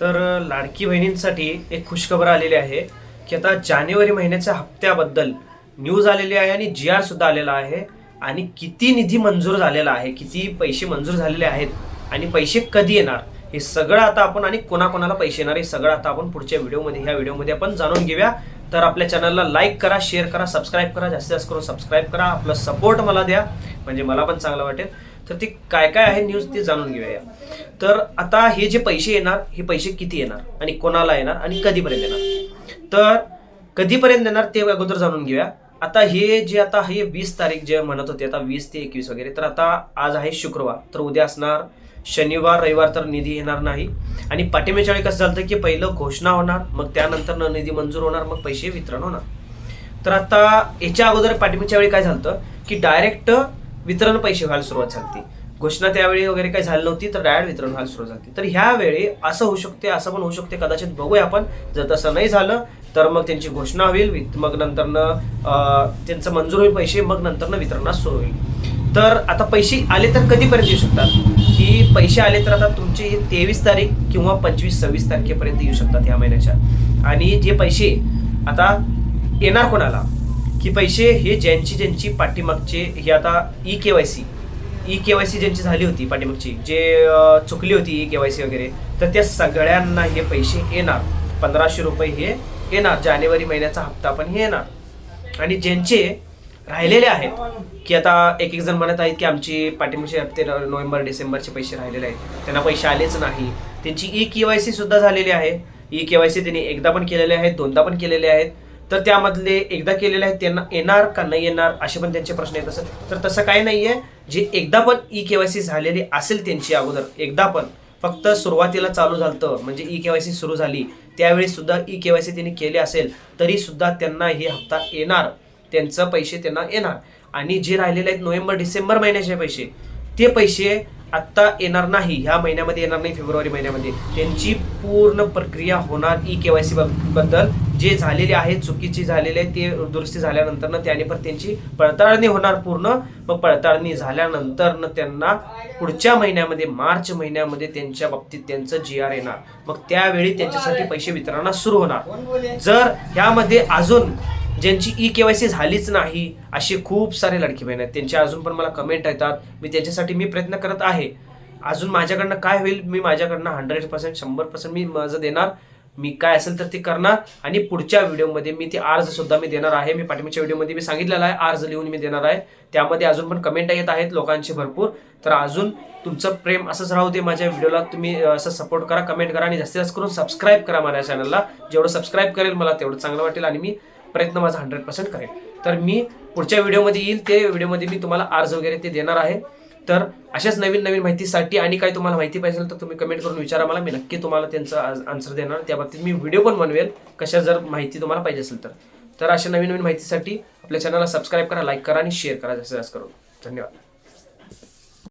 तर लाडकी बहिणींसाठी एक खुशखबर आलेली आहे की आता जानेवारी महिन्याच्या हप्त्याबद्दल न्यूज आलेली आहे आणि जी आर सुद्धा आलेला आहे आणि किती निधी मंजूर झालेला आहे, किती पैसे मंजूर झालेले आहेत आणि पैसे कधी येणार हे सगळं आता आपण आणि कोणाकोणाला पैसे येणार हे सगळं आता आपण पुढच्या ह्या व्हिडिओमध्ये आपण जाणून घेऊया। तर आपल्या चॅनलला लाईक करा, शेअर करा, सबस्क्राईब करा, जास्तीत जास्त करून सबस्क्राईब करा, आपला सपोर्ट मला द्या म्हणजे मला पण चांगलं वाटेल। तर ती काय काय आहे न्यूज ते जाणून घेऊया। तर आता हे जे पैसे येणार हे पैसे किती येणार आणि कोणाला येणार आणि कधीपर्यंत येणार, तर कधीपर्यंत येणार ते अगोदर जाणून घेऊया। आता हे जे आता हे 20 तारीख जे म्हणत होते आता 20 ते 21 वगैरे, तर आता आज आहे शुक्रवार, तर उद्या असणार शनिवार रविवार, तर निधी येणार नाही। आणि पाठिंब्याच्या वेळी कसं झालं की पहिलं घोषणा होणार, मग त्यानंतर निधी मंजूर होणार, मग पैसे वितरण होणार। तर आता याच्या अगोदर पाठिंब्याच्या वेळी काय झालं की डायरेक्ट वितरण पैसे व्हायला सुरुवात झाली, घोषणा त्यावेळी वगैरे काही झाली नव्हती, तर डायरेक्ट वितरण व्हायला सुरुवात झाली। तर ह्या वेळी असं होऊ शकते, असं पण होऊ शकते, कदाचित बघूया आपण। जर तसं नाही झालं तर मग त्यांची घोषणा होईल, मग नंतरनं त्यांचं मंजूर होईल पैसे, मग नंतरनं वितरणास सुरू होईल। तर आता पैसे आले तर कधीपर्यंत येऊ शकतात की पैसे आले तर आता तुमचे 23 तारीख किंवा 25-26 तारखेपर्यंत येऊ शकतात ह्या महिन्याच्या। आणि जे पैसे आता येणार कोणाला की पैसे हे ज्यांची पाठीमागचे हे आता ई केवायसी ज्यांची झाली होती पाठीमागची, जे चुकली होती ई केवायसी वगैरे, तर त्या सगळ्यांना हे पैसे येणार। 1500 रुपये हे येणार, जानेवारी महिन्याचा हप्ता पण हे येणार। आणि ज्यांचे राहिलेले आहेत की आता एक जण म्हणत आहेत की आमची पाठिंबाचे हप्ते नोव्हेंबर डिसेंबरचे पैसे राहिलेले आहेत, त्यांना पैसे आलेच नाही, त्यांची ई केवायसी सुद्धा झालेली आहे। ई केवायसी त्यांनी एकदा पण केलेले आहेत, दोनदा पण केलेले आहेत, तर त्यामधले एकदा केलेले आहेत त्यांना येणार का नाही येणार असे पण त्यांचे प्रश्न येत असत। तर तसं काही नाहीये, जे एकदा पण ई केवायसी झालेली असेल त्यांची अगोदर एकदा पण फक्त सुरुवातीला चालू झालं म्हणजे ई केवायसी सुरू झाली त्यावेळी सुद्धा ई केवायसी त्यांनी केली असेल तरी सुद्धा त्यांना हे हप्ता येणार, त्यांचं पैसे त्यांना येणार। आणि जे राहिलेले आहेत नोव्हेंबर डिसेंबर महिन्याचे पैसे, ते पैसे आत्ता येणार नाही, ह्या महिन्यामध्ये येणार नाही, फेब्रुवारी महिन्यामध्ये त्यांची पूर्ण प्रक्रिया होणार। ई केवायसी बद्दल जे झालेले आहे, चुकीची झालेले आहे, ते दुरुस्ती झाल्यानंतर त्याने पण त्यांची पडताळणी होणार पूर्ण। मग पडताळणी झाल्यानंतर त्यांना पुढच्या महिन्यामध्ये मार्च महिन्यामध्ये त्यांच्या बाबतीत त्यांचं GR येणार, मग त्यावेळी त्यांच्यासाठी पैसे वितरणास सुरू होणार। जर ह्यामध्ये अजून ज्यांची ई केवायसी झालीच नाही असे खूप सारे लाडकी बहीण आहेत, त्यांचे अजून पण मला कमेंट येतात, मी त्यांच्यासाठी प्रयत्न करत आहे। अजून माझ्याकडनं काय होईल, मी माझ्याकडनं 100% 100% मी माझं देणार, मी काय असेल तर ते करणार। आणि पुढच्या व्हिडिओमध्ये मी ते अर्ज सुद्धा मी देणार आहे, मी पाठीमागच्या व्हिडिओमध्ये मी सांगितलेलं आहे अर्ज लिहून मी देणार आहे। त्यामध्ये अजून पण कमेंट येत आहेत लोकांचे भरपूर, तर अजून तुमचं प्रेम असंच राहू दे माझ्या व्हिडिओला, तुम्ही असं सपोर्ट करा, कमेंट करा आणि जास्तीत जास्त करून सबस्क्राईब करा माझ्या चॅनलला। जेवढं सबस्क्राईब करेल मला तेवढं चांगलं वाटेल आणि मी प्रयत्न माझा 100% करेल। तर मी पुढच्या व्हिडिओमध्ये येईल, ते व्हिडिओमध्ये मी तुम्हाला अर्ज वगैरे ते देणार आहे। तर अशाच नवीन माहितीसाठी आणि काही तुम्हाला माहिती पाहिजे तर तुम्ही कमेंट करून विचारा मला, मी नक्की तुम्हाला त्यांचं आन्सर देणार, त्या बाबतीत मी व्हिडिओ पण बनवेल कशा जर माहिती तुम्हाला पाहिजे असेल तर। अशा नवीन माहितीसाठी आपल्या चॅनलला सबस्क्राईब करा, लाईक करा आणि शेअर करा जास्तीत जास्त करून। धन्यवाद।